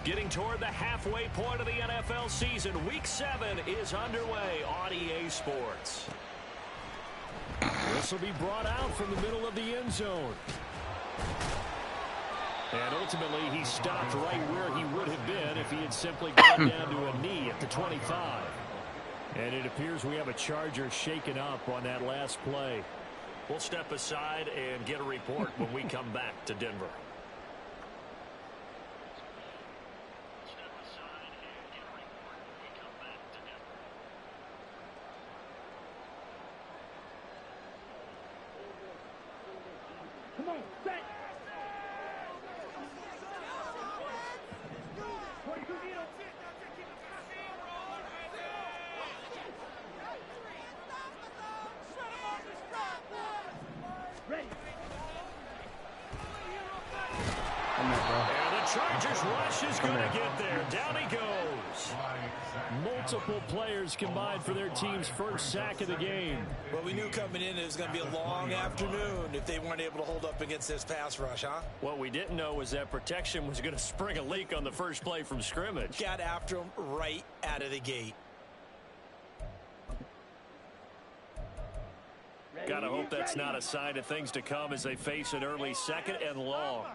Getting toward the halfway point of the NFL season. Week 7 is underway on EA Sports. This will be brought out from the middle of the end zone. And ultimately, he stopped right where he would have been if he had simply gone down to a knee at the 25. And it appears we have a Charger shaken up on that last play. We'll step aside and get a report when we come back to Denver. Come on, set. Ready. Come on, bro. And the Chargers rush is going to get there. Down he goes. Multiple players combined for their team's first sack of the game. Well, we knew coming in it was going to be a long afternoon if they weren't able to hold up against this pass rush, huh? What we didn't know was that protection was going to spring a leak on the first play from scrimmage. Got after him right out of the gate. Gotta hope that's not a sign of things to come as they face an early second and long.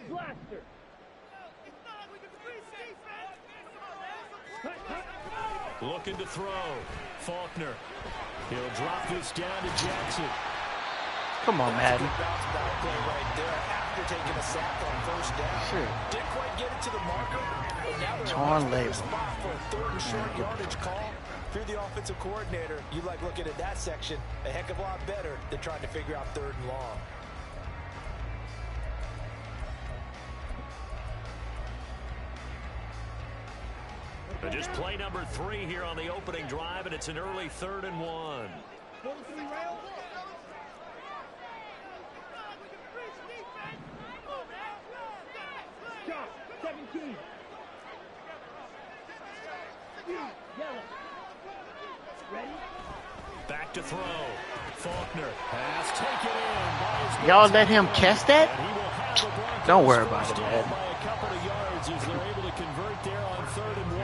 Blaster. Looking to throw. Faulkner. He'll drop this down to Jackson. Come on, Madden. Bounce back play right there after taking a sack on first down. Sure. Didn't quite get it to the marker, but now they're Torn in a label. spot for a third and short yardage call. If you're the offensive coordinator, you like looking at that section a heck of a lot better than trying to figure out third and long. Just play number 3 here on the opening drive, and it's an early 3rd and 1. 17. Yellow. Ready? Back to throw. Faulkner has taken in. Y'all let him catch that? And he will have the Broncos Don't worry about first it, down man. by a couple of yards as they're able to convert there on 3rd and 1.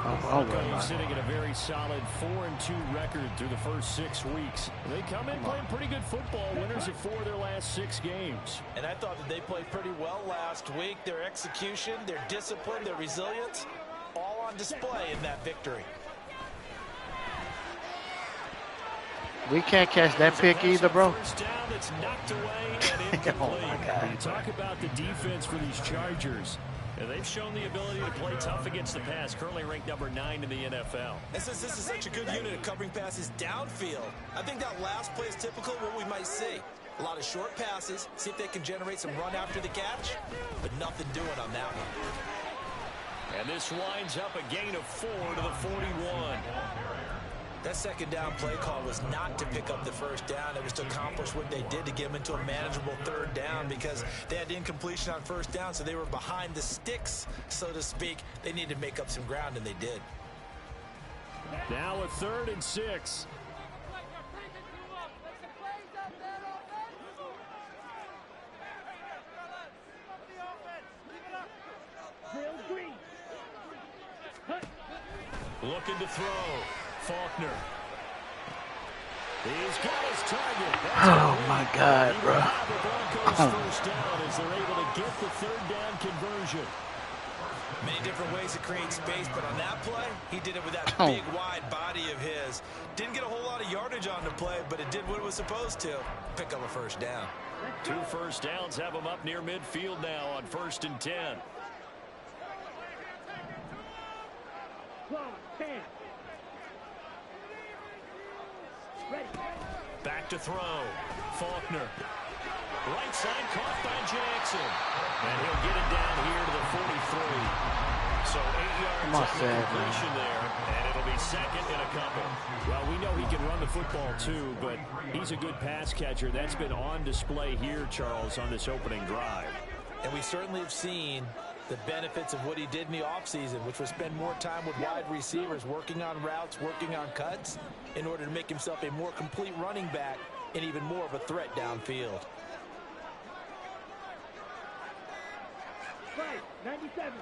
Don't worry about it. Sitting at a very solid 4-2 record through the first 6 weeks. They come in playing pretty good football, winners of 4 of their last 6 games. And I thought that they played pretty well last week. Their execution, their discipline, their resilience, all on display in that victory. We can't catch that pick either, bro. First down that's knocked away and incomplete. Oh, my God. You talk about the defense for these Chargers. And they've shown the ability to play tough against the pass, currently ranked number 9 in the NFL. And since this is such a good unit of covering passes downfield, I think that last play is typical of what we might see. A lot of short passes, see if they can generate some run after the catch, but nothing doing on that one. And this winds up a gain of 4 to the 41. That second down play call was not to pick up the first down. It was to accomplish what they did to get them into a manageable 3rd down because they had incompletion on first down, so they were behind the sticks, so to speak. They needed to make up some ground, and they did. Now a 3rd and 6. Looking to throw. Faulkner. He's got his target. Oh, my God, bro. The Broncos first down as they're able to get the 3rd down conversion. Many different ways to create space, but on that play, he did it with that big, wide body of his. Didn't get a whole lot of yardage on the play, but it did what it was supposed to. Pick up a first down. 2 first downs have him up near midfield now on 1st and 10. Back to throw. Faulkner. Right side caught by Jackson. And he'll get it down here to the 43. So 8 yards of completion there. And it'll be 2nd and a couple. Well, we know he can run the football too, but he's a good pass catcher. That's been on display here, Charles, on this opening drive. And we certainly have seen the benefits of what he did in the offseason, which was spend more time with wide receivers, working on routes, working on cuts, in order to make himself a more complete running back and even more of a threat downfield. Right, 97.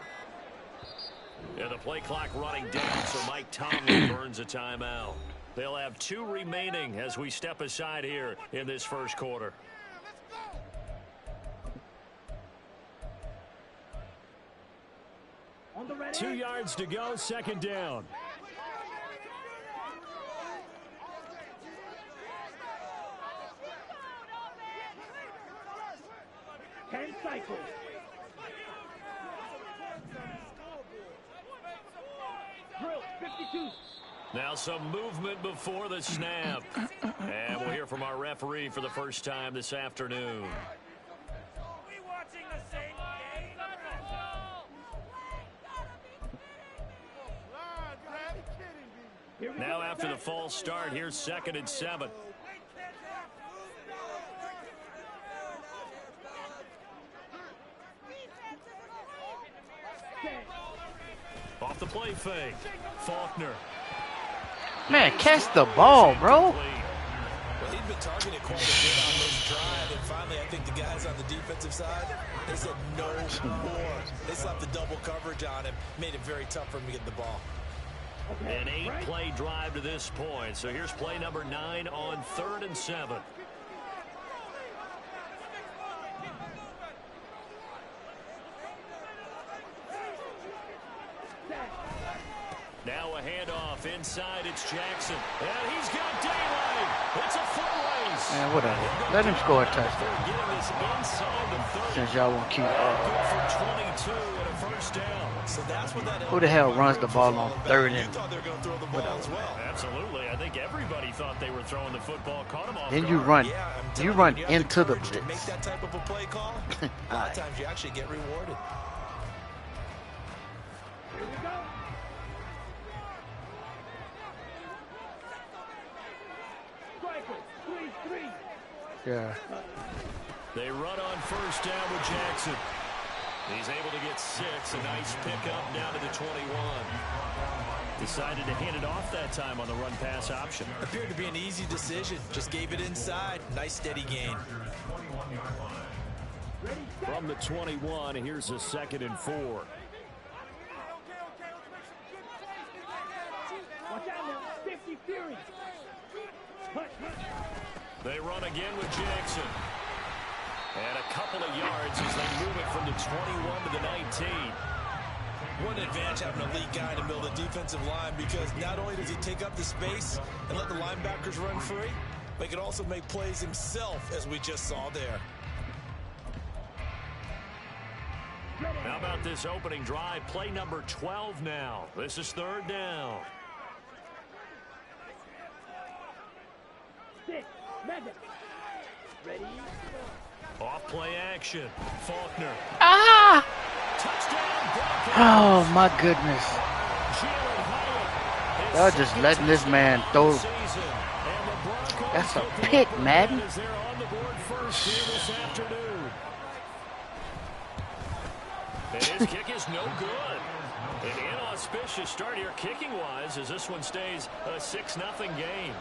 Yeah, the play clock running down, so Mike Tomlin burns a timeout. They'll have 2 remaining as we step aside here in this first quarter. On the ready. 2 yards to go, second down. Ten cycles. Drill, 52. Now some movement before the snap. And we'll hear from our referee for the first time this afternoon. Now after the false start, here's 2nd and 7. Off the play fake. Faulkner. Man, catch the ball, bro. Well, he'd been targeted quite a bit on this drive, and finally I think the guys on the defensive side, they said no more. They slapped the double coverage on him, made it very tough for him to get the ball. An 8-play drive to this point. So here's play number 9 on 3rd and 7. Now a handoff inside. It's Jackson. And he's got daylight. It's a foot race. Man, whatever. Let him score a touchdown. Getting this inside the 30. Since y'all won't keep. Good for 22 and a first down. So that's what that Who the hell runs the ball on 3rd and? You thought they were going to throw the ball as well. Absolutely. I think everybody thought they were throwing the football. Caught him off Then guard. you run. Yeah, You run have into the courage to make blitz. that type of a play call. A lot of times you actually get rewarded. Here we go. Striker, 3-3. Yeah. They run on first down with Jackson. He's able to get 6. A nice pickup down to the 21. Decided to hand it off that time on the run-pass option. Appeared to be an easy decision. Just gave it inside. Nice steady gain. From the 21, here's a 2nd and 4. Watch out now, 50 Fury. They run again with Jackson. And a couple of yards as they move it from the 21 to the 19. What an advantage having an elite guy to build a defensive line, because not only does he take up the space and let the linebackers run free, but he can also make plays himself, as we just saw there. How about this opening drive? Play number 12 now. This is 3rd down. 6, mega. Ready? Off play action. Faulkner. Ah! Touchdown, Broncos. Oh, my goodness. Jalen Hyatt. They're just letting this man throw. That's a pick, Madden. They're on the board first here this afternoon. And his kick is no good. An inauspicious start here kicking-wise as this one stays a 6-0 game.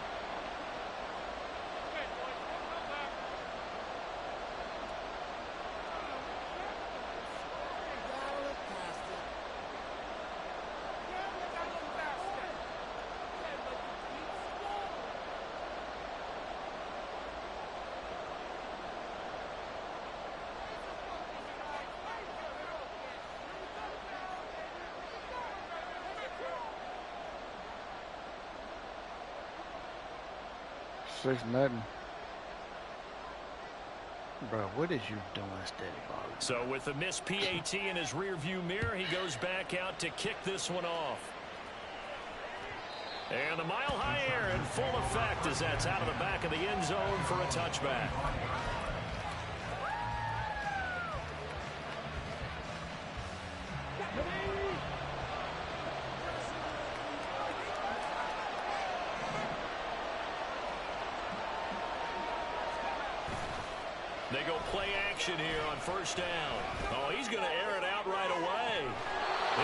Six nothing. Bro, what is you doing, steady ball? So with the missed PAT in his rearview mirror, he goes back out to kick this one off. And the mile-high air in full effect as that's out of the back of the end zone for a touchback. They go play action here on first down. Oh, he's going to air it out right away.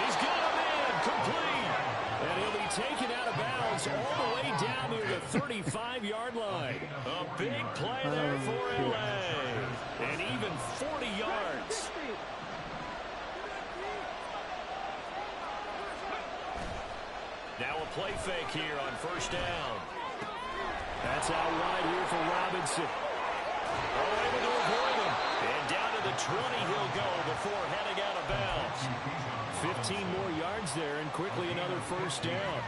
He's got him in, complete. And he'll be taken out of bounds all the way down near the 35-yard line. A big play there for LA. And even 40 yards. Now a play fake here on first down. That's out wide here for Robinson. Oh, able to avoid him. And down to the 20 he'll go before heading out of bounds. 15 more yards there and quickly another first down.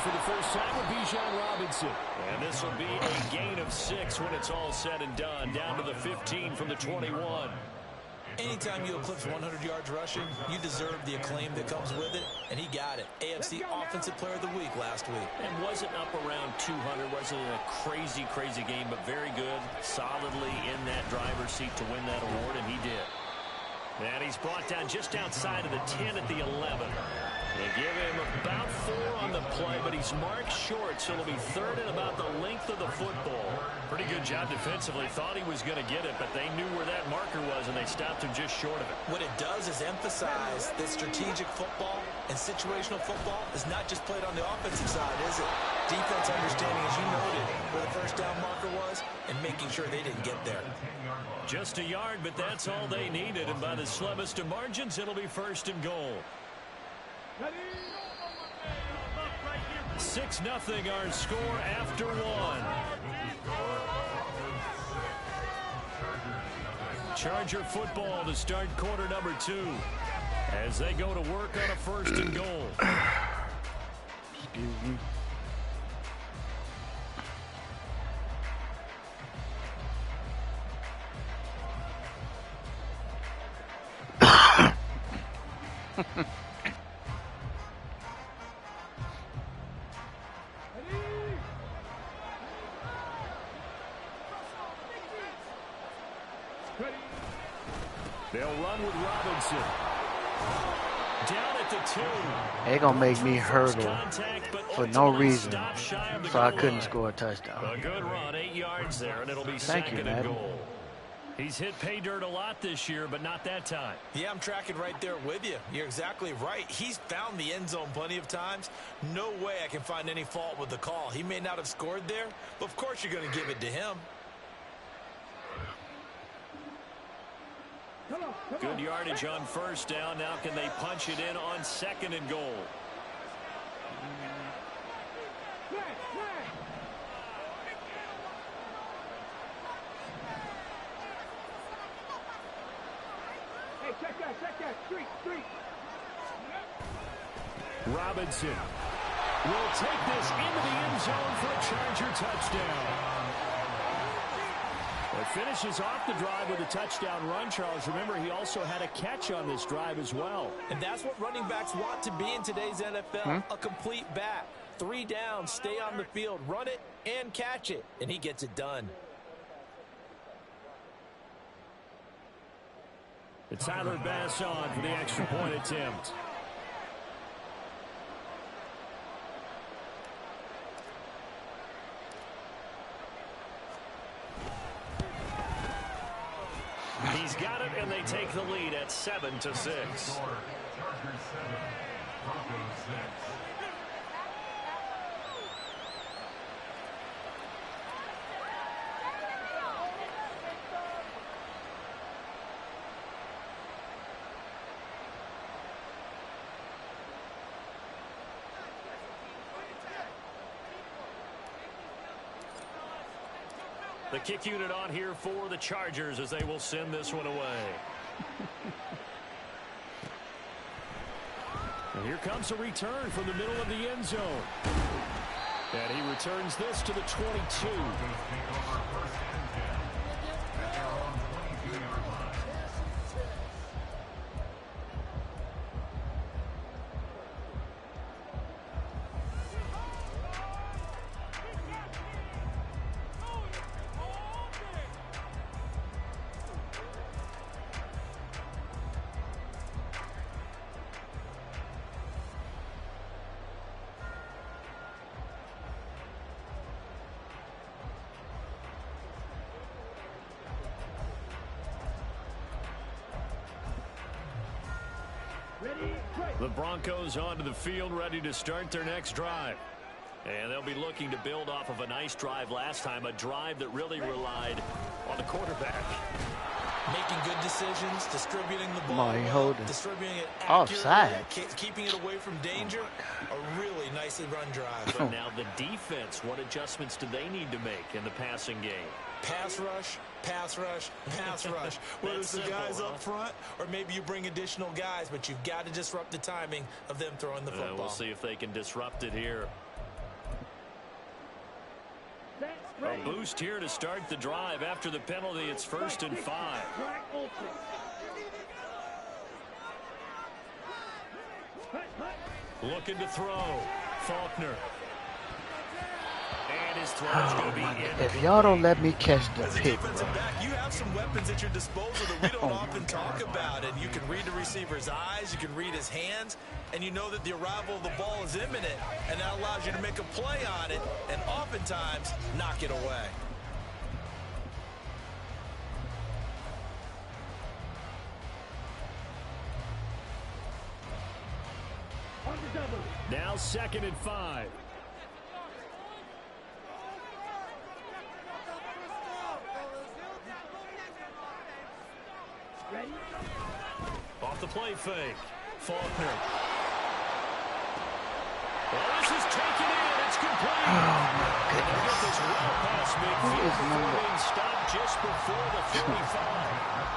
For the first time with Bijan Robinson. And this will be a gain of 6 when it's all said and done. Down to the 15 from the 21. Anytime you eclipse 100 yards rushing, you deserve the acclaim that comes with it, and he got it. AFC Offensive Player of the Week last week. And wasn't up around 200, wasn't a crazy, crazy game, but very good, solidly in that driver's seat to win that award, and he did. And he's brought down just outside of the 10 at the 11. They give him about 4 on the play, but he's marked short, so it'll be third and about the length of the football. Pretty good job defensively. Thought he was going to get it, but they knew where that marker was, and they stopped him just short of it. What it does is emphasize that strategic football and situational football is not just played on the offensive side, is it? Defense understanding, as you noted, where the first down marker was and making sure they didn't get there. Just a yard, but that's all they needed, and by the slimmest of margins, it'll be first and goal. 6-0 our score after 1. Charger football to start quarter number 2 as they go to work on a first and goal. Excuse me. They'll run with Robinson. Down at the 2. They're going to make me hurdle for no reason, so I couldn't score a touchdown. A good run, 8 yards there, and it'll be second and goal. He's hit pay dirt a lot this year, but not that time. Yeah, I'm tracking right there with you. You're exactly right. He's found the end zone plenty of times. No way I can find any fault with the call. He may not have scored there, but of course you're going to give it to him. Good yardage on first down. Now can they punch it in on second and goal? Hey, check that. Street. Robinson will take this into the end zone for a Charger touchdown. It finishes off the drive with a touchdown run, Charles. Remember, he also had a catch on this drive as well. And that's what running backs want to be in today's NFL, a complete back. 3 down, stay on the field, run it, and catch it. And he gets it done. It's Tyler Bass on for the extra point attempt. He's got it, and they take the lead at 7-6. Chargers 7, Broncos 6. The kick unit on here for the Chargers as they will send this one away. And here comes a return from the middle of the end zone. And he returns this to the 22. The Broncos onto the field, ready to start their next drive. And they'll be looking to build off of a nice drive last time, a drive that really relied on the quarterback. Making good decisions, distributing the ball, distributing it offside, keeping it away from danger. A really nicely run drive. But now the defense, what adjustments do they need to make in the passing game? Pass rush, pass rush, pass rush. Whether it's the guys up front or maybe you bring additional guys, but you've got to disrupt the timing of them throwing the football. We'll see if they can disrupt it here. A boost here to start the drive. After the penalty, it's 1st and 5. Looking to throw. Faulkner. And his throw is going to be in. If y'all don't let me catch the pick, you have some weapons at your disposal that we don't often talk about. And you can read the receiver's eyes, you can read his hands, and you know that the arrival of the ball is imminent, and that allows you to make a play on it and oftentimes knock it away. Now 2nd and 5. Ready? Off the play fake. Faulkner. Well, this is taken in. It's complete. oh my goodness. Get this well past midfield. Being stopped just before the 35.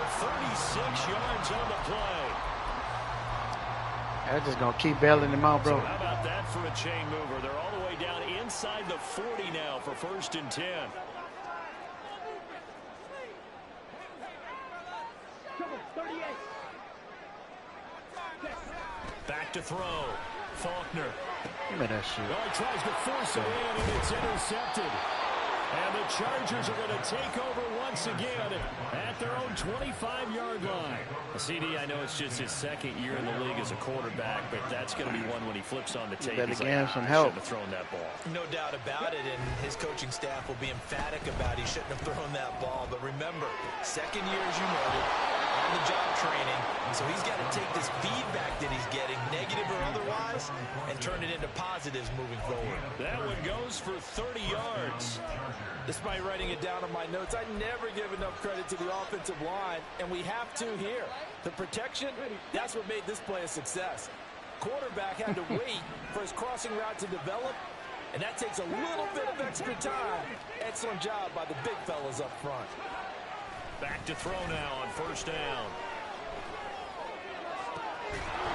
36 yards on the play. They're just going to keep bailing him out, bro. So how about that for a chain mover? They're all the way down inside the 40 now for 1st and 10. Back to throw. Faulkner. Give me that shit. Well, he tries to force it in, and it's intercepted. And the Chargers are going to take over once again at their own 25-yard line. CD, I know it's just his 2nd year in the league as a quarterback, but that's going to be one when he flips on the tape. Better He's give like, him some I help. shouldn't have thrown that ball. No doubt about it, and his coaching staff will be emphatic about he shouldn't have thrown that ball. But remember, 2nd year, as you noted, on the job training, and so he's got to take this feedback that he's getting, negative or otherwise, and turn it into positives moving forward. That one goes for 30 yards. Despite writing it down on my notes, I never give enough credit to the offensive line, and we have to here. The protection, that's what made this play a success. Quarterback had to wait for his crossing route to develop, and that takes a little bit of extra time. Excellent job by the big fellas up front. Back to throw now on 1st down.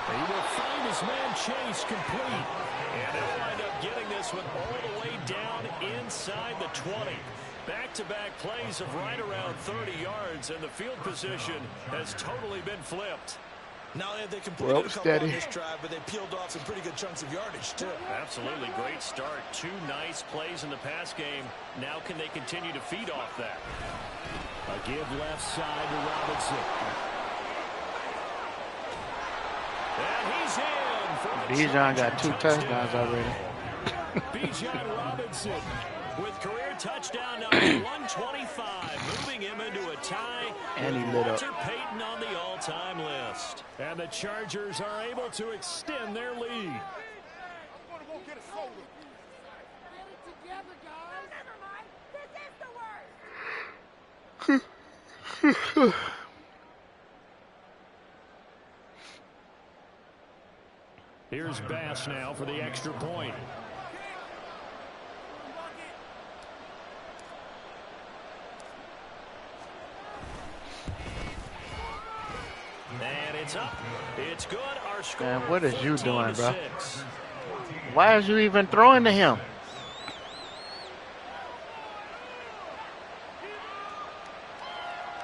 He will find his man Chase complete. And he'll wind up getting this one all the way down inside the 20. Back-to-back plays of right around 30 yards, and the field position has totally been flipped. Not only have they completed a couple on this drive, but they peeled off some pretty good chunks of yardage, too. Absolutely. Great start. 2 nice plays in the pass game. Now can they continue to feed off that? A give left side to Robinson. And he's in. Bijan got 2 touchdowns already. Bijan Robinson with career touchdown number 125, moving him into a tie. And he lit up. Walter Payton on the all-time list. And the Chargers are able to extend their lead. Here's Bass now for the extra point. And it's up. It's good. Our score. Man, what is you doing, bro? 14-6. Why is you even throwing to him?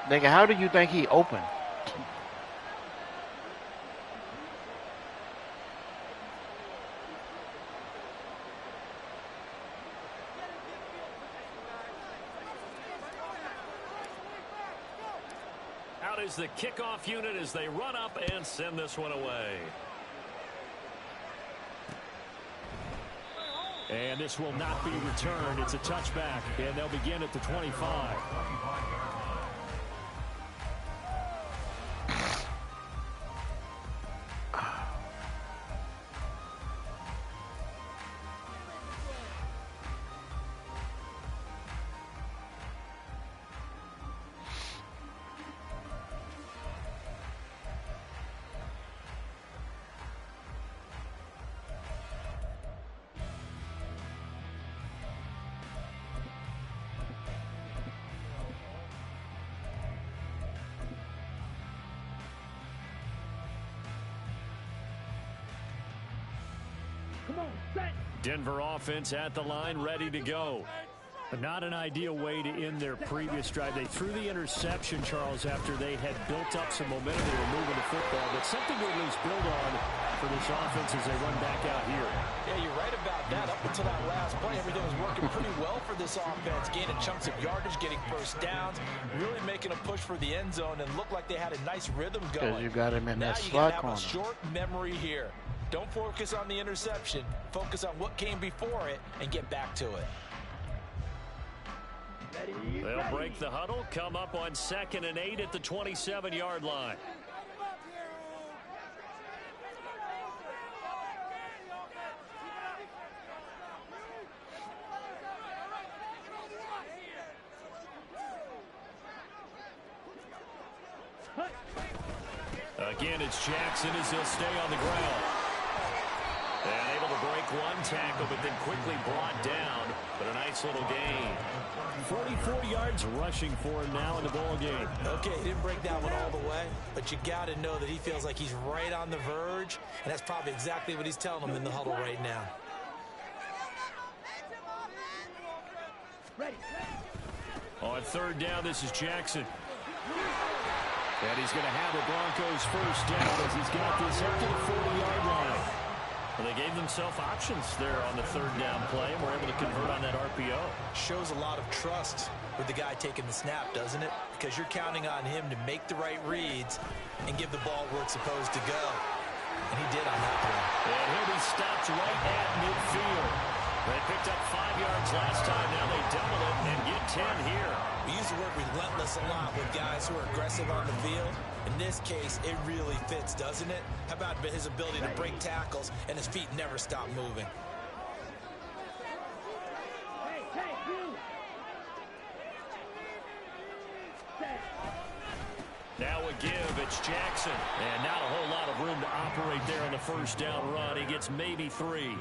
Nigga, how do you think he opened? Out is the kickoff unit as they run up and send this one away. And this will not be returned. It's a touchback, and they'll begin at the 25. Denver offense at the line, ready to go. But not an ideal way to end their previous drive. They threw the interception, Charles, after they had built up some momentum. They were moving the football, but something to at least build on for this offense as they run back out here. Yeah, you're right about that. Up until that last play, everything was working pretty well for this offense, gaining chunks of yardage, getting first downs, really making a push for the end zone, and looked like they had a nice rhythm going. Because you got him in now that you slot gotta have corner. a short memory here. Don't focus on the interception. Focus on what came before it and get back to it. They'll break the huddle, come up on 2nd and 8 at the 27-yard line. Again, it's Jackson as he'll stay on the ground. And able to break one tackle, but then quickly brought down. But a nice little gain. 44 yards rushing for him now in the ball game. Okay, he didn't break that one all the way, but you got to know that he feels like he's right on the verge, and that's probably exactly what he's telling them in the huddle right now. On 3rd down, this is Jackson. And he's going to have the Broncos first down as he's got this up to the 40-yard line. Well, they gave themselves options there on the 3rd down play and were able to convert on that RPO. Shows a lot of trust with the guy taking the snap, doesn't it? Because you're counting on him to make the right reads and give the ball where it's supposed to go. And he did on that play. And he'll be stopped right at midfield. They picked up 5 yards last time. Now they double it and get 10 here. We use the word relentless a lot with guys who are aggressive on the field. In this case, it really fits, doesn't it? How about his ability to break tackles and his feet never stop moving? Now a give, it's Jackson. And not a whole lot of room to operate there on the first down run. He gets maybe 3.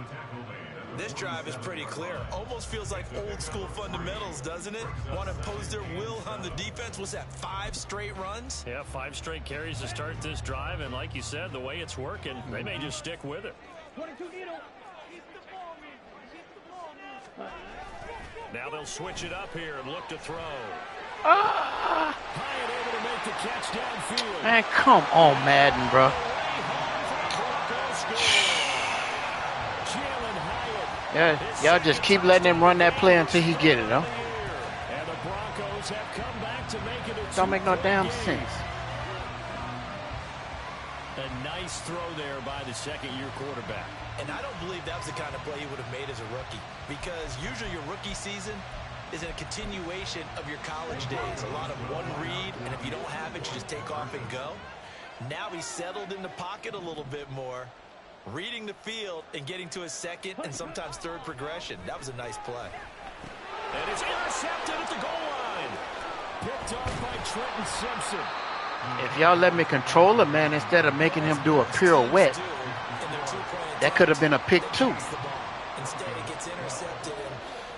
This drive is pretty clear. Almost feels like old school fundamentals, doesn't it? Want to impose their will on the defense. Was that 5 straight runs? Yeah, 5 straight carries to start this drive. And like you said, the way it's working, they may just stick with it. 22 needle. Now they'll switch it up here and look to throw. Ah! Hyatt able to make the catch downfield. Man, come on, Madden, bro. Yeah, y'all just keep letting him run that play until he get it, huh? And the Broncos have come back to make it a Don't make no damn game. sense. A nice throw there by the second-year quarterback. And I don't believe that was the kind of play he would have made as a rookie, because usually your rookie season is a continuation of your college days. A lot of one read, and if you don't have it, you just take off and go. Now he's settled in the pocket a little bit more, reading the field and getting to his second and sometimes third progression. That was a nice play. And it's intercepted at the goal line. Picked off by Trenton Simpson. If y'all let me control him, man, instead of making him do a pirouette, that could have been a pick too. Instead, it gets intercepted.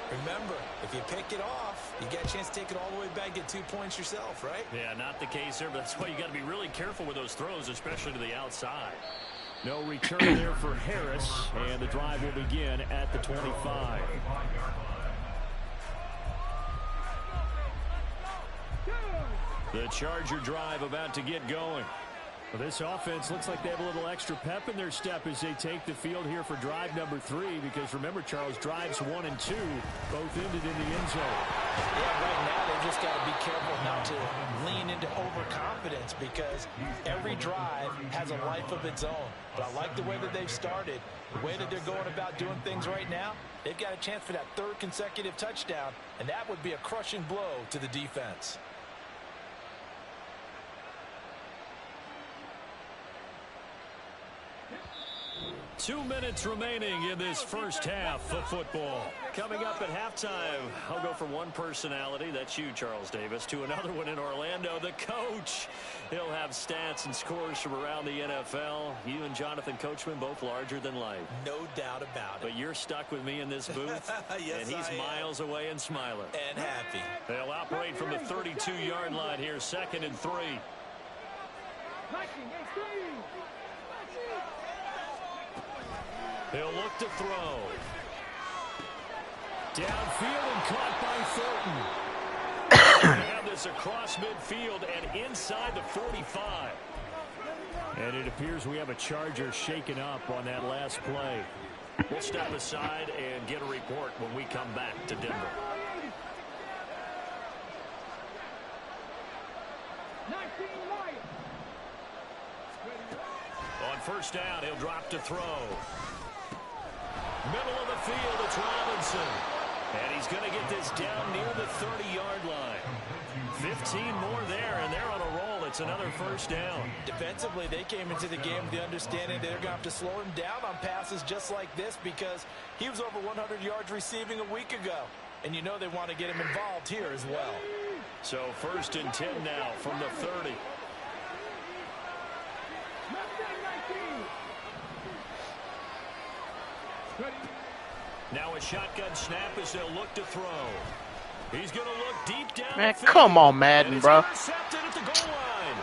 And remember, if you pick it off, you get a chance to take it all the way back, get 2 points yourself, right? Yeah, not the case here, but that's why you got to be really careful with those throws, especially to the outside. No return there for Harris, and the drive will begin at the 25. The Charger drive about to get going. Well, this offense looks like they have a little extra pep in their step as they take the field here for drive number 3, because remember, Charles, drives 1 and 2 both ended in the end zone. Yeah, right now they just got to be careful not to lean into overconfidence, because every drive has a life of its own. But I like the way that they've started, the way that they're going about doing things right now. They've got a chance for that 3rd consecutive touchdown, and that would be a crushing blow to the defense. Two minutes remaining in this first half of football. Coming up at halftime, I'll go from one personality, that's you, Charles Davis, to another one in Orlando, the coach. He'll have stats and scores from around the NFL. You and Jonathan Coachman both larger than life. No doubt about it. But you're stuck with me in this booth, yes, and he's miles away and smiling. And happy. They'll operate from the 32-yard line here, 2nd and 3. He'll look to throw. Downfield and caught by Thornton. They have this across midfield and inside the 45. And it appears we have a Charger shaken up on that last play. We'll step aside and get a report when we come back to Denver. On first down, he'll drop to throw. Middle of the field, it's Robinson. And he's going to get this down near the 30-yard line. 15 more there, and they're on a roll. It's another first down. Defensively, they came into the game with the understanding they're going to have to slow him down on passes just like this because he was over 100 yards receiving a week ago. And you know they want to get him involved here as well. So first and 10 now from the 30. Now a shotgun snap as they'll look to throw. He's going to look deep down. Man, come on, Madden, bro. Intercepted at the goal line.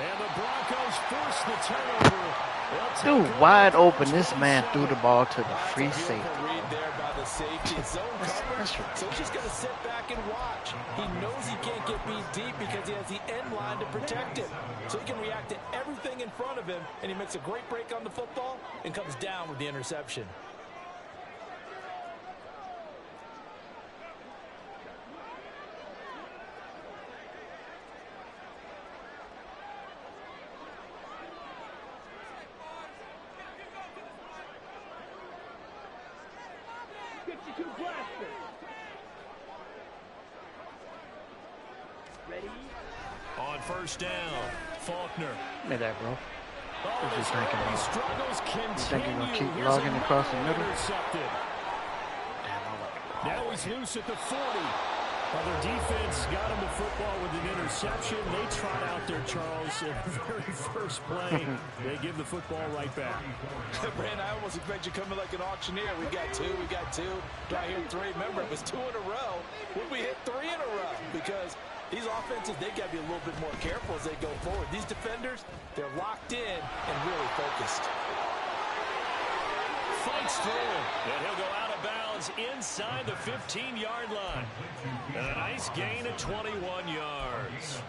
And the Broncos force the turnover. Dude, wide open. This man threw the ball to the free safety. Read there by the safety. Zone coverage. So he's just going to sit back and watch. He knows he can't get beat deep because he has the end line to protect him. So he can react to everything in front of him, and he makes a great break on the football and comes down with the interception. On first down, Faulkner. Look at that, bro. Oh, Just thinking about struggles You think you're going to keep continue. logging across the middle? Intercepted. Now he's loose at the 40. Well, their defense got him the football with an interception. They trot out there, Charles, in the very first play. They give the football right back. Brand, I almost expect you coming like an auctioneer. We got two. Do I hear three? Remember, it was 2 in a row. Would we hit 3 in a row? Because these offenses, they got to be a little bit more careful as they go forward. These defenders, they're locked in and really focused. Fights through him, and he'll go out of bounds inside the 15-yard line. And a nice gain of 21 yards.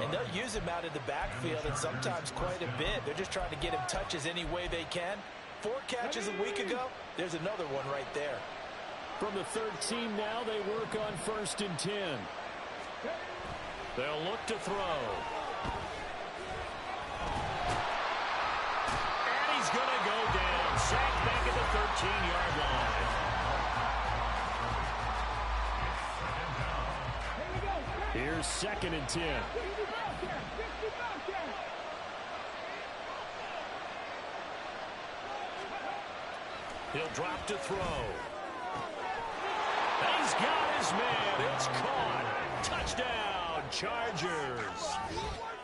And they'll use him out in the backfield and sometimes quite a bit. They're just trying to get him touches any way they can. 4 catches a week ago. There's another one right there. From the 13 now, they work on first and 10. They'll look to throw. And he's going to go down. Sacked back at the 13-yard line. Here's second and 10. He'll drop to throw. He's got his man. It's caught. Touchdown, Chargers.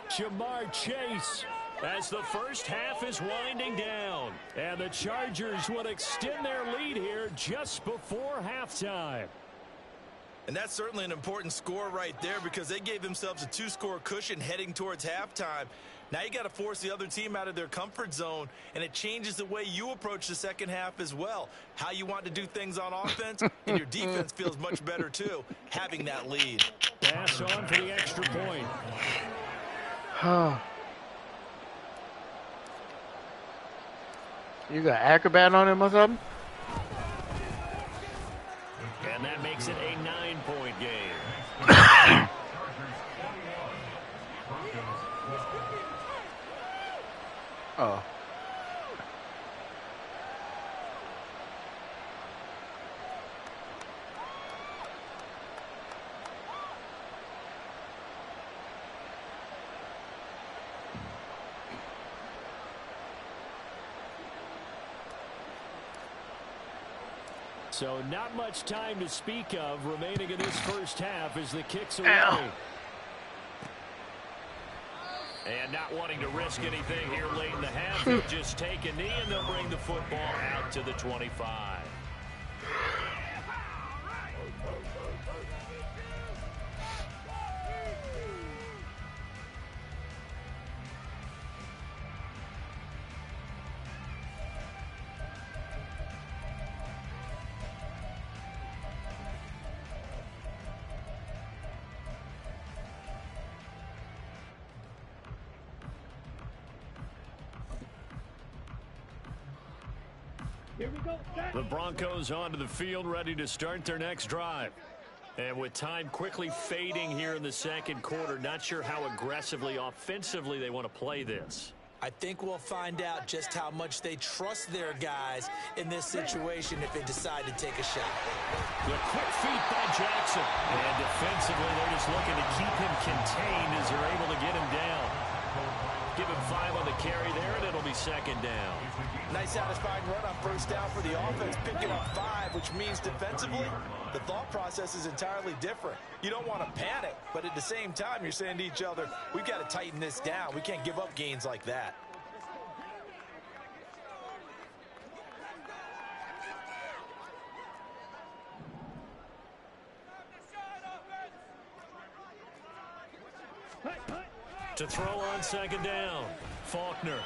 Jamar Chase as the first half is winding down. And the Chargers would extend their lead here just before halftime. And that's certainly an important score right there because they gave themselves a 2-score cushion heading towards halftime. Now you got to force the other team out of their comfort zone, and it changes the way you approach the second half as well. How you want to do things on offense, and your defense feels much better too, having that lead. Pass on for the extra point. You got Acrobat on him or something? And that makes it a 9-point game. Oh. So not much time to speak of remaining in this first half as the kicks away. Ow. And not wanting to risk anything here late in the half, they'll just take a knee and they'll bring the football out to the 25. Here we go. The Broncos onto the field, ready to start their next drive. And with time quickly fading here in the second quarter, not sure how aggressively, offensively they want to play this. I think we'll find out just how much they trust their guys in this situation if they decide to take a shot. The quick feet by Jackson. And defensively, they're just looking to keep him contained as they're able to get him down. Give him 5 on the carry there, and it'll be second down. Nice satisfying run on first down for the offense, picking up 5, which means defensively, the thought process is entirely different. You don't want to panic, but at the same time, you're saying to each other, we've got to tighten this down. We can't give up gains like that. To throw on second down, Faulkner.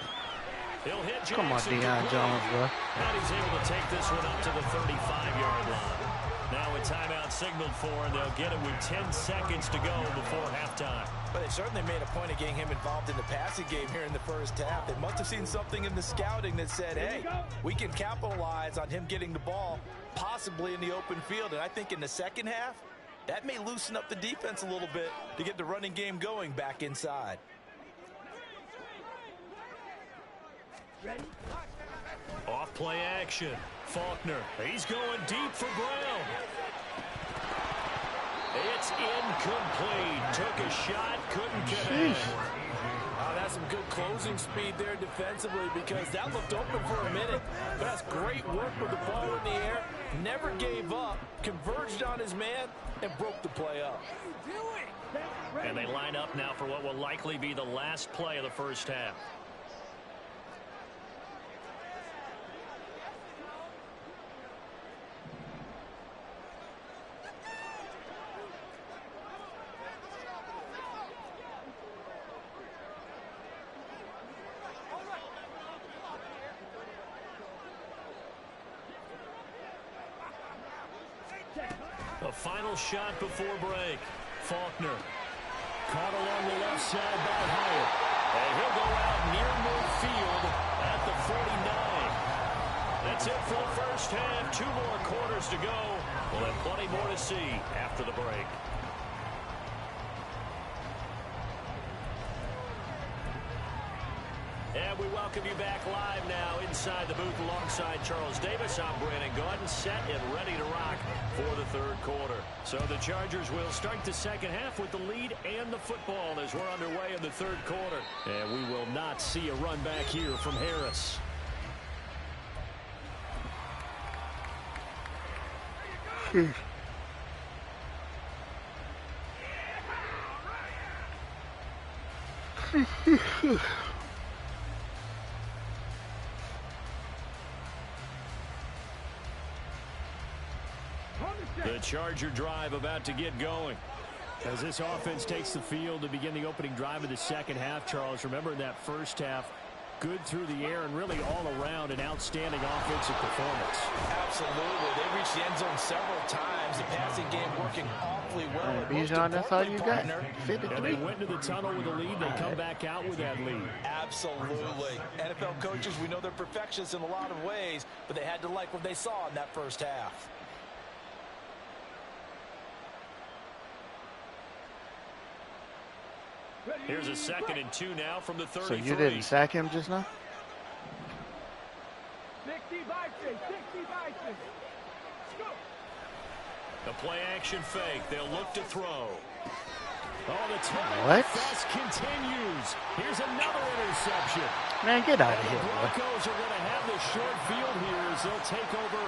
He'll hit Jackson. Come on, Deion Jones, bro. And he's able to take this one up to the 35-yard line. Now a timeout signaled for, and they'll get it with 10 seconds to go before halftime. But they certainly made a point of getting him involved in the passing game here in the first half. They must have seen something in the scouting that said, hey, we can capitalize on him getting the ball possibly in the open field. And I think in the second half, that may loosen up the defense a little bit to get the running game going back inside. Ready? Off play action. Faulkner. He's going deep for Brown. It's incomplete. Took a shot, couldn't connect. Oh, that's some good closing speed there defensively because that looked open for a minute. But that's great work with the ball in the air. Never gave up, converged on his man, and broke the play up. And they line up now for what will likely be the last play of the first half. A final shot before break. Faulkner caught along the left side by Hyatt. And he'll go out near midfield at the 49. That's it for the first half. 2 more quarters to go. We'll have plenty more to see after the break. And we welcome you back live now inside the booth alongside Charles Davis. I'm Brandon Gordon, set and ready to rock for the third quarter. So the Chargers will start the second half with the lead and the football as we're underway in the third quarter. And we will not see a run back here from Harris. The Charger drive about to get going. As this offense takes the field to begin the opening drive of the second half, Charles, remember in that first half, good through the air and really all around an outstanding offensive performance. Absolutely. They reached the end zone several times. The passing game working awfully well. Bijan, that's all you got. And they went into the tunnel with a lead. They come back out with that lead. Absolutely. NFL coaches, we know they're perfectionists in a lot of ways, but they had to like what they saw in that first half. Here's a 2nd and 2 now from the 33. So you didn't sack him just now? 60 Bison, 60 Bison. Go. The play action fake. They'll look to throw. Oh, the What? fest continues. Here's another interception. Man, get out of The here, bro. Broncos are going to have the short field here as they'll take over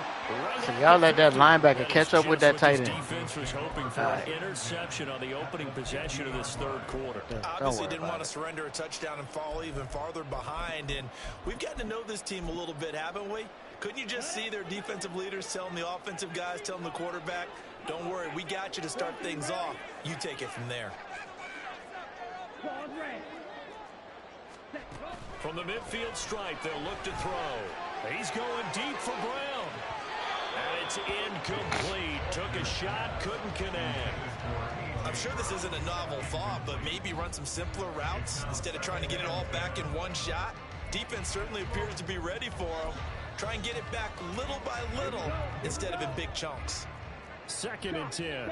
right So at y'all the let that 50. linebacker catch up with that tight His end. defense was hoping for an interception on the opening possession of this third quarter. Obviously didn't want to surrender a touchdown and fall even farther behind. And we've gotten to know this team a little bit, haven't we? Couldn't you just see their defensive leaders telling the offensive guys, telling the quarterback, don't worry, we got you to start things off. You take it from there. From the midfield stripe, they'll look to throw. He's going deep for Brown. And it's incomplete. Took a shot, couldn't connect. I'm sure this isn't a novel thought, but maybe run some simpler routes instead of trying to get it all back in one shot. Defense certainly appears to be ready for him. Try and get it back little by little instead of in big chunks. 2nd and 10.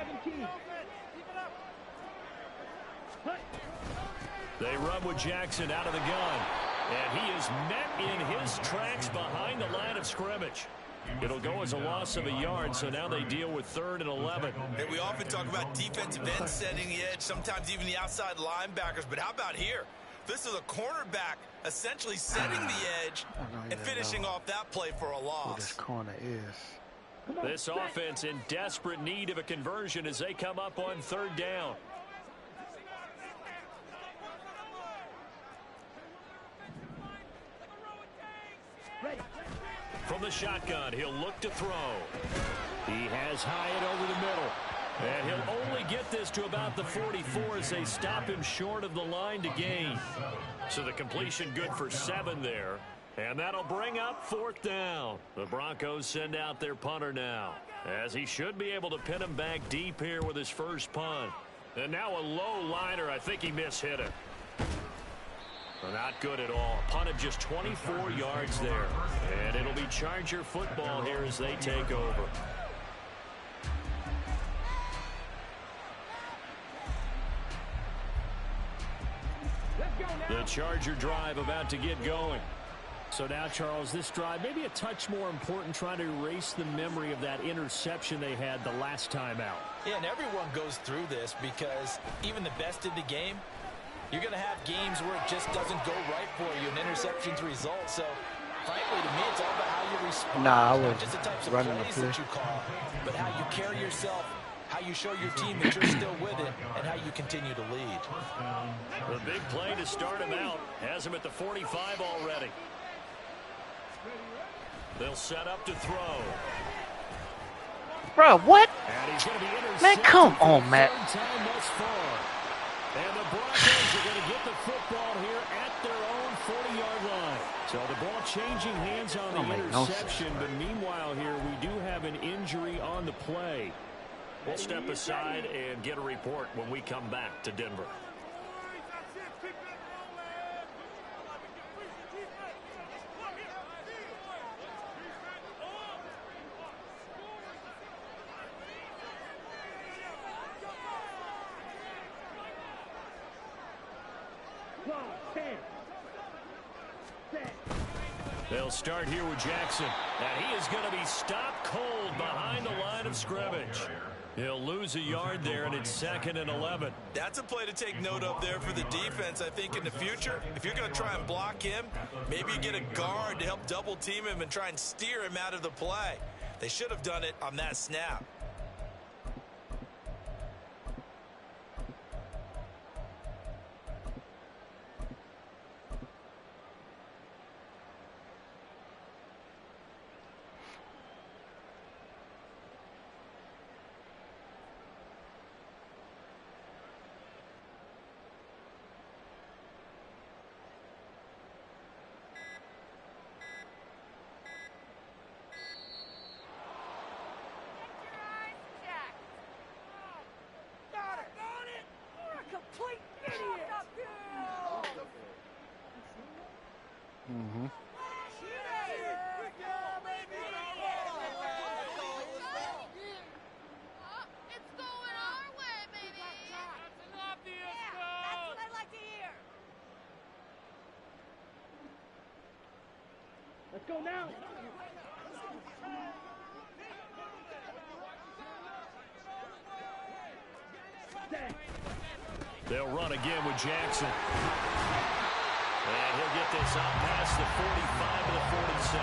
They run with Jackson out of the gun. And he is met in his tracks behind the line of scrimmage. It'll go as a loss of a yard, so now they deal with 3rd and 11. Hey, we often talk about defensive ends setting the edge, sometimes even the outside linebackers, but how about here? This is a cornerback essentially setting the edge and finishing off that play for a loss. What this corner is. This offense in desperate need of a conversion as they come up on 3rd down. From the shotgun, he'll look to throw. He has Hyatt over the middle. And he'll only get this to about the 44 as they stop him short of the line to gain. So the completion good for 7 there. And that'll bring up 4th down. The Broncos send out their punter now, as he should be able to pin him back deep here with his first punt. And now a low liner. I think he mishit it. Not good at all. Punt of just 24 yards there. And it'll be Charger football here as they take over. The Charger drive about to get going. So now, Charles, this drive maybe a touch more important, trying to erase the memory of that interception they had the last time out. Yeah, and everyone goes through this because even the best in the game, you're going to have games where it just doesn't go right for you, and interceptions result. So, frankly, to me, it's all about how you respond. Nah, I was not just the types of running plays the that you call, but how you carry yourself, how you show your team that you're still with it, and how you continue to lead. The big play to start him out has him at the 45 already. They'll set up to throw. Bro, what? And he's going to be intercepted. Man, come on, Matt. And the Broncos are going to get the football here at their own 40-yard line. So the ball changing hands on the interception, but meanwhile here we do have an injury on the play. We'll step aside and get a report when we come back to Denver. They'll start here with Jackson. And he is going to be stopped cold behind the line of scrimmage. He'll lose a yard there, and it's 2nd and 11. That's a play to take note of there for the defense, I think, in the future. If you're going to try and block him, maybe you get a guard to help double team him and try and steer him out of the play. They should have done it on that snap. Mm-hmm. Let's go now. They'll run again with Jackson. And he'll get this out past the 45 to the 47.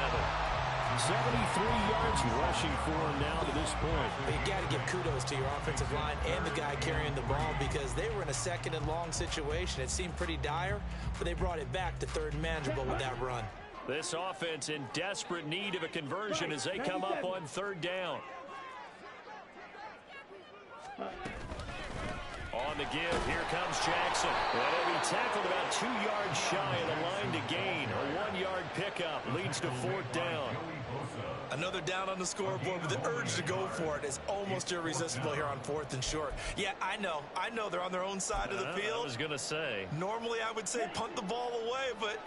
73 yards rushing for him now to this point. But you got to give kudos to your offensive line and the guy carrying the ball, because they were in a 2nd and long situation. It seemed pretty dire, but they brought it back to 3rd and manageable with that run. This offense in desperate need of a conversion as they come up on 3rd down. On the give, here comes Jackson. And he'll be tackled about 2 yards shy of the line to gain. A 1-yard pickup leads to 4th down. Another down on the scoreboard, but the urge to go for it is almost irresistible here on 4th and short. Yeah, I know they're on their own side of the field. I was going to say. Normally I would say punt the ball away, but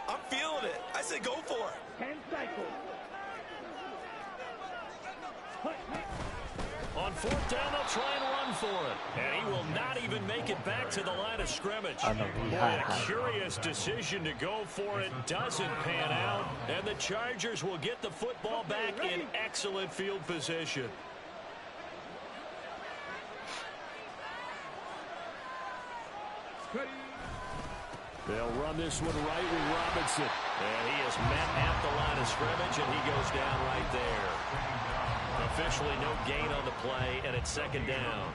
I'm feeling it. I say go for it. 10 cycles. On fourth down, they'll try and run for it. And he will not even make it back to the line of scrimmage. Boy, a curious decision to go for it. Doesn't pan out. And the Chargers will get the football back in excellent field position. They'll run this one right with Robinson. And he is met at the line of scrimmage, and he goes down right there. Officially no gain on the play, and it's second down.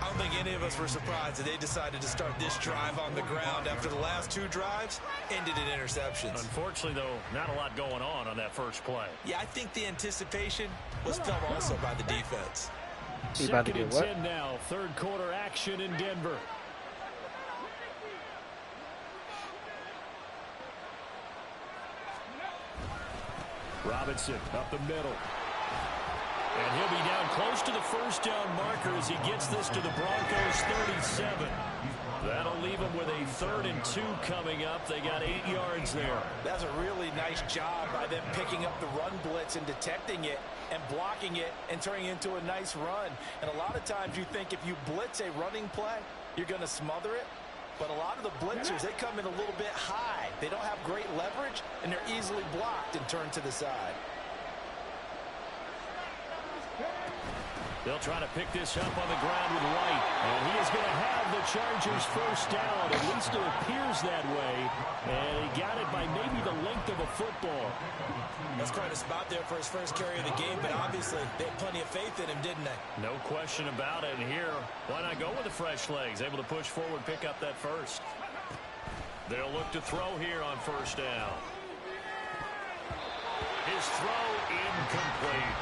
I don't think any of us were surprised that they decided to start this drive on the ground after the last two drives ended in interceptions. Unfortunately, though, not a lot going on that first play. Yeah, I think the anticipation was felt also by the defense. Second and 10 now. Third quarter action in Denver. Robinson up the middle. And he'll be down close to the first down marker as he gets this to the Broncos 37. That'll leave them with a 3rd and 2 coming up. They got 8 yards there. That's a really nice job by them picking up the run blitz and detecting it and blocking it and turning it into a nice run. And a lot of times you think if you blitz a running play, you're going to smother it. But a lot of the blitzers, they come in a little bit high. They don't have great leverage, and they're easily blocked and turned to the side. They'll try to pick this up on the ground with White. And he is going to have the Chargers first down. At least it appears that way. And he got it by maybe the length of a football. That's quite a spot there for his first carry of the game, but obviously they had plenty of faith in him, didn't they? No question about it. And here, why not go with the fresh legs? Able to push forward, pick up that first. They'll look to throw here on first down. His throw incomplete.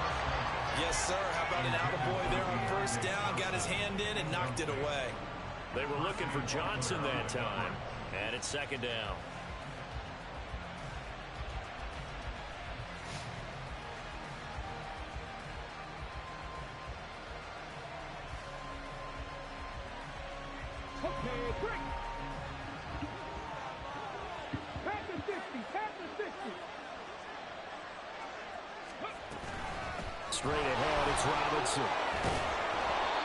Yes, sir. How about an attaboy there on first down? Got his hand in and knocked it away. They were looking for Johnson that time. And it's second down. Okay, break. Pass the 60. Pass the 60. Straight ahead, it's Robinson.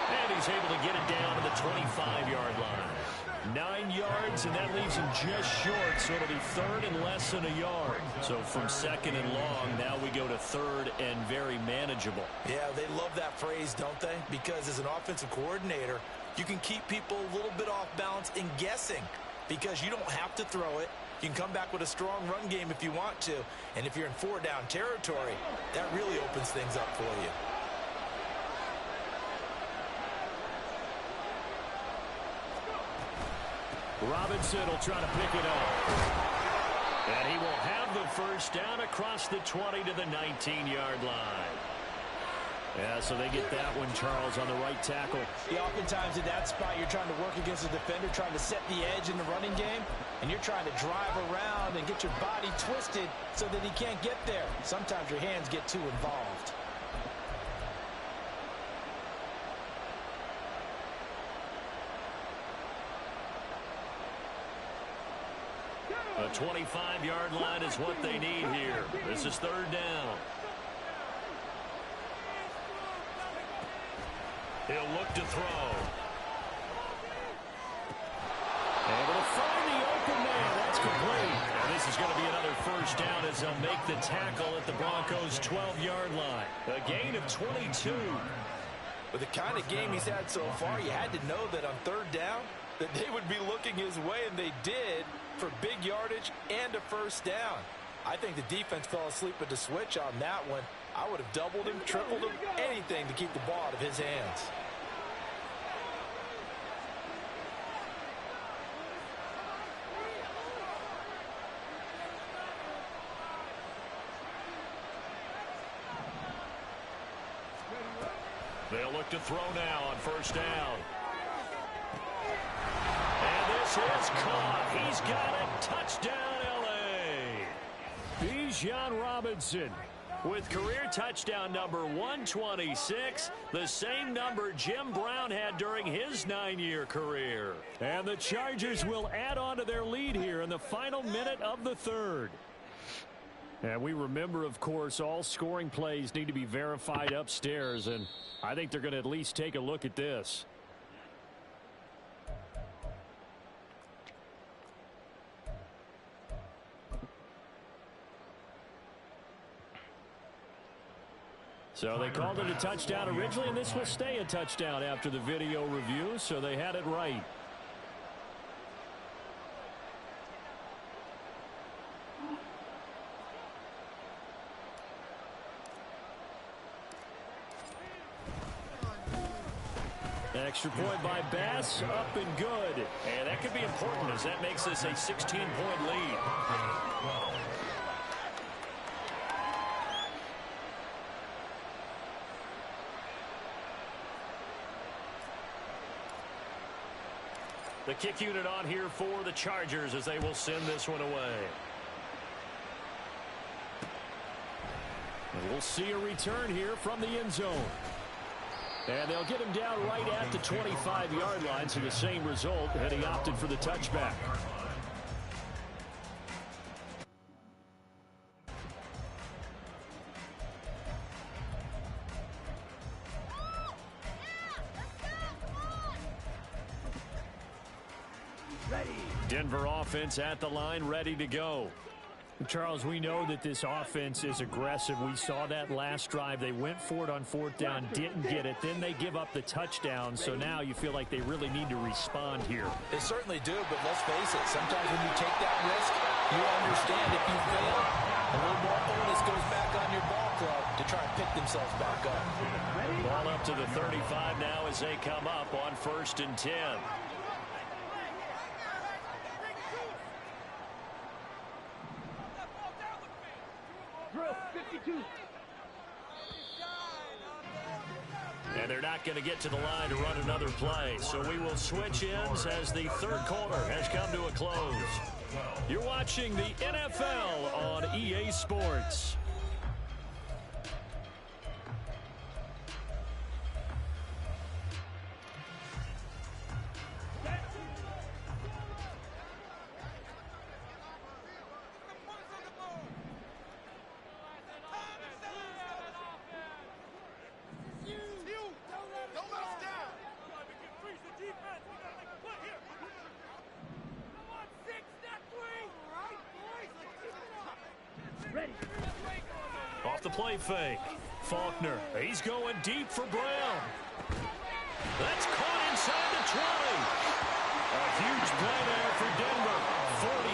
And he's able to get it down to the 25-yard line. 9 yards, and that leaves him just short, so it'll be 3rd and less than a yard. So from 2nd and long, now we go to 3rd and very manageable. Yeah, they love that phrase, don't they? Because as an offensive coordinator, you can keep people a little bit off balance and guessing because you don't have to throw it. You can come back with a strong run game if you want to. And if you're in 4-down territory, that really opens things up for you. Robinson will try to pick it up. And he will have the first down across the 20 to the 19-yard line. Yeah, so they get that one, Charles, on the right tackle. Yeah, oftentimes in that spot, you're trying to work against a defender, trying to set the edge in the running game, and you're trying to drive around and get your body twisted so that he can't get there. Sometimes your hands get too involved. A 25-yard line is what they need here. This is 3rd down. He'll look to throw. Able to find the open man. That's complete. And this is going to be another first down as they'll make the tackle at the Broncos' 12-yard line. A gain of 22. With the kind of game he's had so far, you had to know that on 3rd down that they would be looking his way, and they did, for big yardage and a first down. I think the defense fell asleep at the switch on that one. I would have doubled him, tripled him, anything to keep the ball out of his hands. They'll look to throw now on first down. And this is caught. He's got it. Touchdown, L.A. Bijan Robinson with career touchdown number 126, the same number Jim Brown had during his 9-year career. And the Chargers will add on to their lead here in the final minute of the 3rd. And we remember, of course, all scoring plays need to be verified upstairs, and I think they're going to at least take a look at this. So they called it a touchdown originally, and this will stay a touchdown after the video review, so they had it right. Extra point by Bass, up and good. And that could be important as that makes this a 16-point lead. The kick unit on here for the Chargers as they will send this one away. And we'll see a return here from the end zone. And they'll get him down right at the 25-yard line, so the same result, and he opted for the touchback. Denver offense at the line, ready to go. Charles, we know that this offense is aggressive. We saw that last drive. They went for it on fourth down, didn't get it. Then they give up the touchdown. So now you feel like they really need to respond here. They certainly do, but let's face it. Sometimes when you take that risk, you understand if you fail, a little more onus goes back on your ball club to try and pick themselves back up. Ball up to the 35 now as they come up on 1st and 10. And they're not going to get to the line to run another play. So we will switch ends as the third quarter has come to a close. You're watching the NFL on EA Sports. Off the play fake. Faulkner. He's going deep for Brown. That's caught inside the 20. A huge play there for Denver.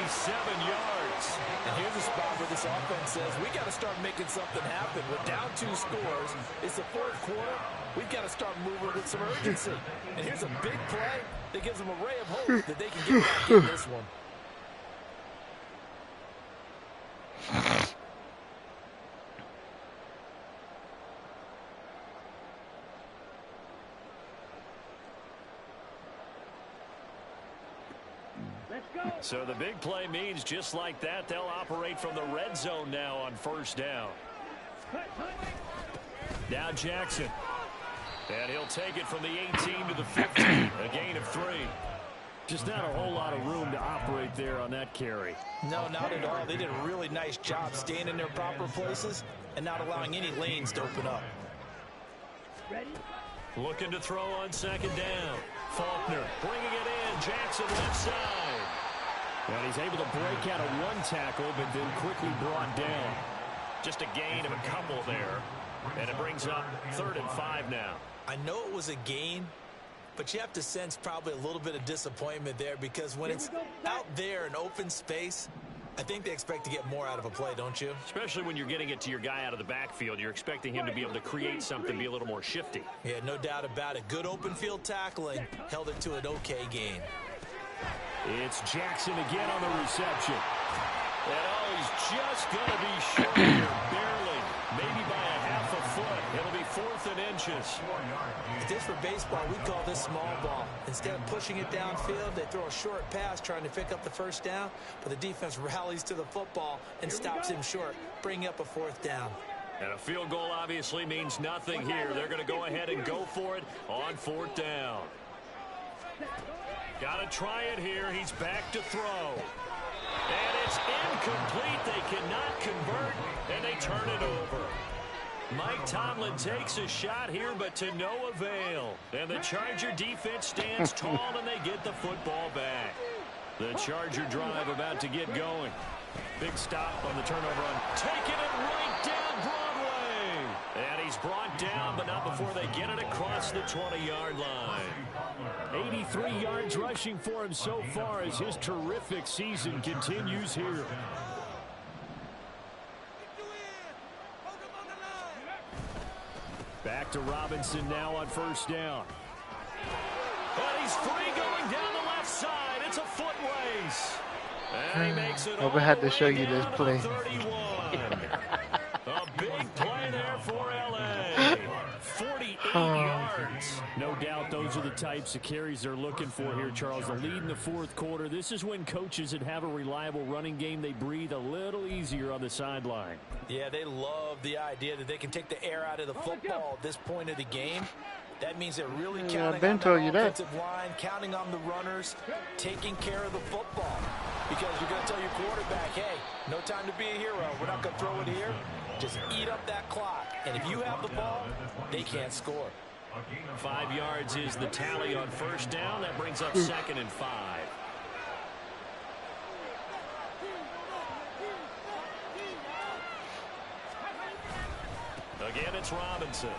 47 yards. And here's a spot where this offense says, we got to start making something happen. We're down 2 scores. It's the fourth quarter. We've got to start moving with some urgency. And here's a big play that gives them a ray of hope that they can get back in this one. So the big play means just like that, they'll operate from the red zone now on 1st down. Now Jackson. And he'll take it from the 18 to the 15, a gain of 3. Just not a whole lot of room to operate there on that carry. No, not at all. They did a really nice job staying in their proper places and not allowing any lanes to open up. Looking to throw on 2nd down. Faulkner bringing it in. Jackson left side. And he's able to break out of one tackle, but then quickly brought down. Just a gain of a couple there. And it brings up 3rd and 5 now. I know it was a gain, but you have to sense probably a little bit of disappointment there because when it's out there in open space, I think they expect to get more out of a play, don't you? Especially when you're getting it to your guy out of the backfield. You're expecting him to be able to create something, be a little more shifty. Yeah, no doubt about it. Good open field tackling held it to an okay gain. It's Jackson again on the reception. And he's just going to be short here, barely. Maybe by a half a foot. It'll be 4th and inches. If this were baseball, we'd call this small ball. Instead of pushing it downfield, they throw a short pass trying to pick up the 1st down, but the defense rallies to the football and stops him short, bringing up a 4th down. And a field goal obviously means nothing here. They're going to go ahead and go for it on 4th down. Got to try it here. He's back to throw. And it's incomplete. They cannot convert, and they turn it over. Mike Tomlin takes a shot here, but to no avail. And the Charger defense stands tall, and they get the football back. The Charger drive about to get going. Big stop on the turnover run. Taking it right down Broadway. And he's brought down, but not before they get it across the 20-yard line. 83 yards rushing for him so far as his terrific season continues here. Back to Robinson now on first down. And he's free going down the left side. It's a foot race. And he makes it all I had to the show way you this down play. to 31. A big play there for L.A. 48 yards. No doubt those are the types of carries they're looking for here, Charles. The lead in the fourth quarter. This is when coaches that have a reliable running game, they breathe a little easier on the sideline. Yeah, they love the idea that they can take the air out of the football at this point of the game. That means they're really counting on the offensive line, counting on the runners, taking care of the football. Because you're going to tell your quarterback, hey, no time to be a hero. We're not going to throw it here. Just eat up that clock. And if you have the ball, they can't score. 5 yards is the tally on first down. That brings up 2nd and 5. Again, it's Robinson.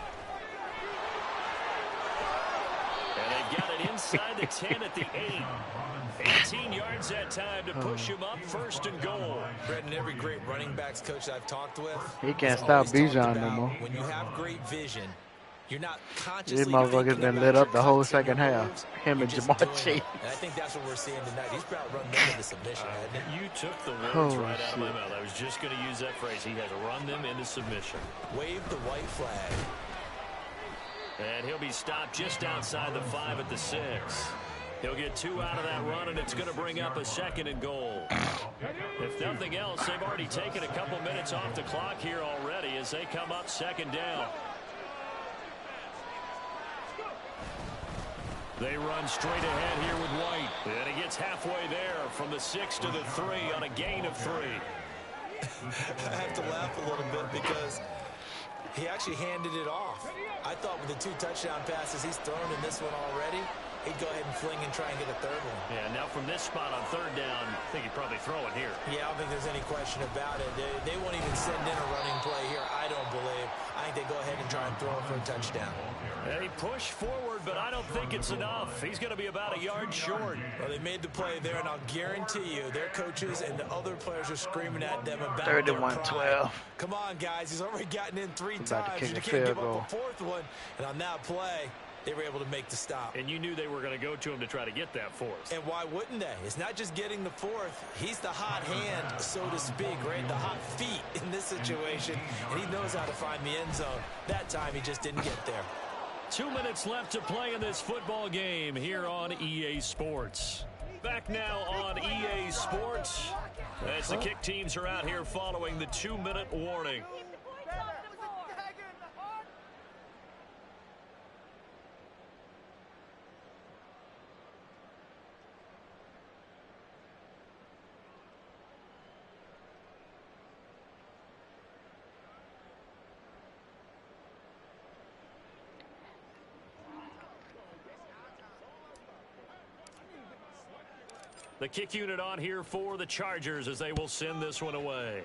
And they've got it inside the 10 at the 8. 18 yards that time to push him up 1st and goal. Brendan, every great running backs coach I've talked with, he can't stop Bijan no more. When you have great vision, you're not consciously These motherfuckers been lit up the whole second half. Him and Jamar Chase. And I think that's what we're seeing tonight. He's about to run them into submission, hasn't he? You took the words right out of my mouth. I was just going to use that phrase. He has run them into submission. Wave the white flag. And he'll be stopped just outside the 5 at the 6. He'll get 2 out of that run, and it's going to bring up a 2nd and goal. If nothing else, they've already taken a couple minutes off the clock here already as they come up 2nd down. They run straight ahead here with White. And he gets halfway there from the 6 to the 3 on a gain of 3. I have to laugh a little bit because he actually handed it off. I thought with the 2 touchdown passes he's thrown in this one already, he'd go ahead and fling and try and get a 3rd one. Yeah, now from this spot on 3rd down, I think he'd probably throw it here. Yeah, I don't think there's any question about it. They won't even send in a running play here, I don't believe. I think they go ahead and try and throw it for a touchdown. And he pushed forward, but I don't think it's enough. He's going to be about a yard short. Well, they made the play there, and I'll guarantee you their coaches and the other players are screaming at them about 31-12. Come on, guys. He's already gotten in 3 About times. to kick You a can't give field up a 4th one. And on that play, they were able to make the stop. And you knew they were going to go to him to try to get that 4th. And why wouldn't they? It's not just getting the 4th. He's the hot hand, so to speak, right? The hot feet in this situation. And he knows how to find the end zone. That time, he just didn't get there. 2 minutes left to play in this football game here on EA Sports. Back now on EA Sports as the kick teams are out here following the 2-minute warning. The kick unit on here for the Chargers as they will send this one away.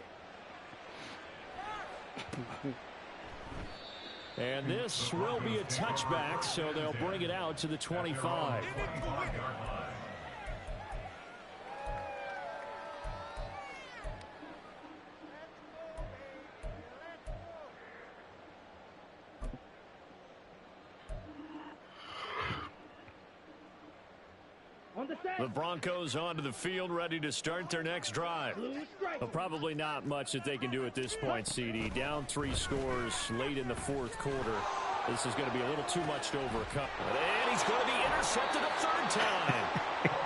And this will be a touchback, so they'll bring it out to the 25. The Broncos onto the field, ready to start their next drive. Well, probably not much that they can do at this point, CD. Down 3 scores late in the fourth quarter. This is going to be a little too much to overcome. And he's going to be intercepted a 3rd time.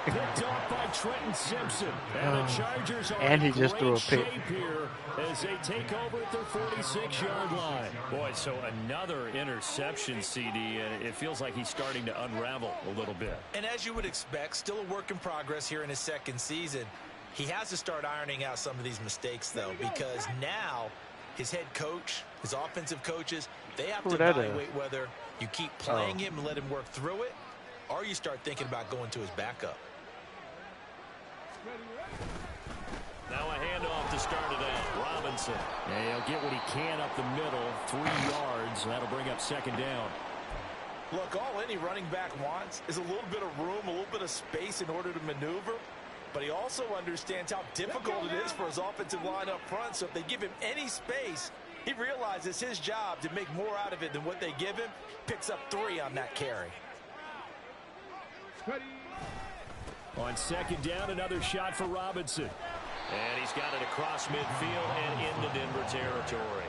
Picked off by Trenton Simpson. And the Chargers are And he in just threw a great pick. shape here as they take over at their 46-yard line. Boy, so another interception, CD, and it feels like he's starting to unravel a little bit. And as you would expect, still a work in progress here in his 2nd season. He has to start ironing out some of these mistakes, though, because now his head coach, his offensive coaches, they have to evaluate whether you keep playing him and let him work through it, or you start thinking about going to his backup. Now a handoff to start it out. Robinson. Yeah, he'll get what he can up the middle. 3 yards. That'll bring up second down. Look, all any running back wants is a little bit of room, a little bit of space in order to maneuver. But he also understands how difficult it is for his offensive line up front. So if they give him any space, he realizes his job to make more out of it than what they give him. Picks up 3 on that carry. On second down, another shot for Robinson. And he's got it across midfield and into Denver territory.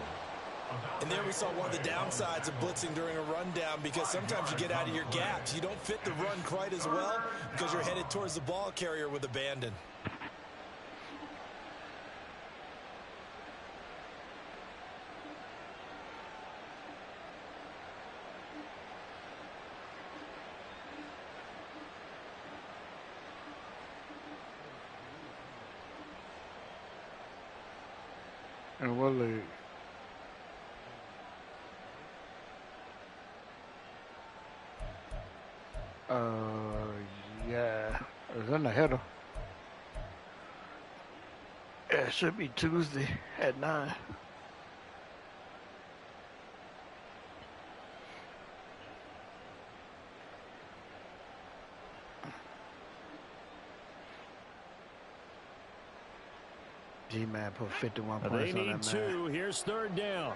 And there we saw one of the downsides of blitzing during a rundown, because sometimes you get out of your gaps. You don't fit the run quite as well because you're headed towards the ball carrier with abandon. And what league? Yeah, it was in the header. Yeah, it should be Tuesday at 9. G-Man put 51 points on that, man. They need 2. Here's third down.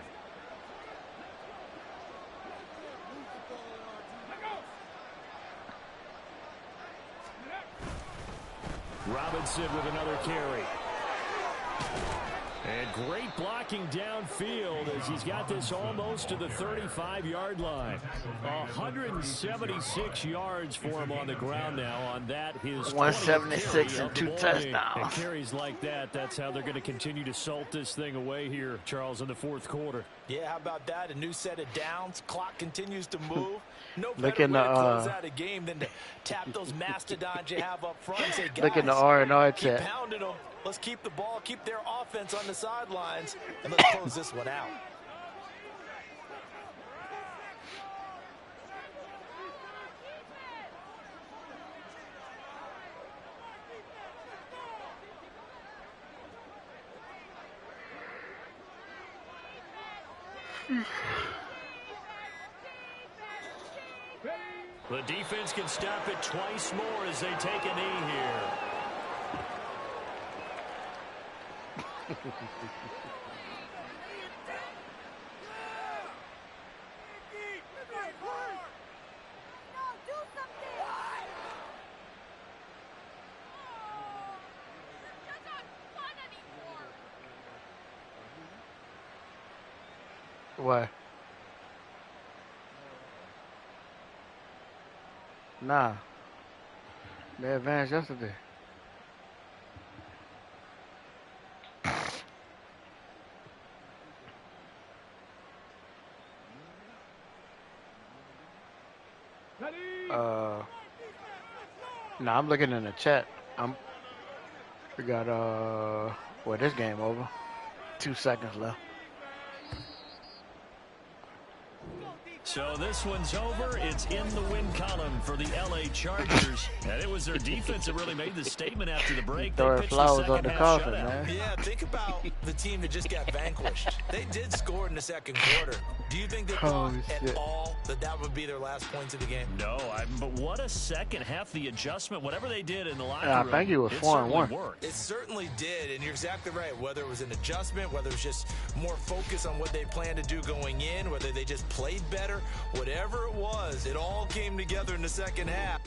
Robinson with another carry. And great blocking downfield as he's got this almost to the 35-yard line. 176 yards for him on the ground now. On that, his 176 and 2 touchdowns. And carries like that, that's how they're going to continue to salt this thing away here, Charles, in the fourth quarter. Yeah, how about that? A new set of downs. Clock continues to move. No Look better in way the, to close out a game than to tap those mastodons you have up front and say, guys, look in the RNR keep chat. pounding them. Let's keep the ball, keep their offense on the sidelines, and let's close this one out. The defense can stop it twice more as they take a knee here. Why? Nah. They advanced yesterday. Nah, I'm looking in the chat. We got well, this game over. 2 seconds left. So this one's over. It's in the win column for the LA Chargers. And it was their defense that really made the statement after the break. They pitched flowers the on the second-half coffin, shutout. man. Yeah, think about the team that just got vanquished. They did score in the second quarter. Do you think they thought at all that that would be their last points of the game? No, but what a second half. The adjustment, whatever they did in the locker Yeah, I room, think he was it 4-1. certainly worked. It certainly did, and you're exactly right. Whether it was an adjustment, whether it was just more focus on what they planned to do going in, whether they just played better, whatever it was, it all came together in the second half.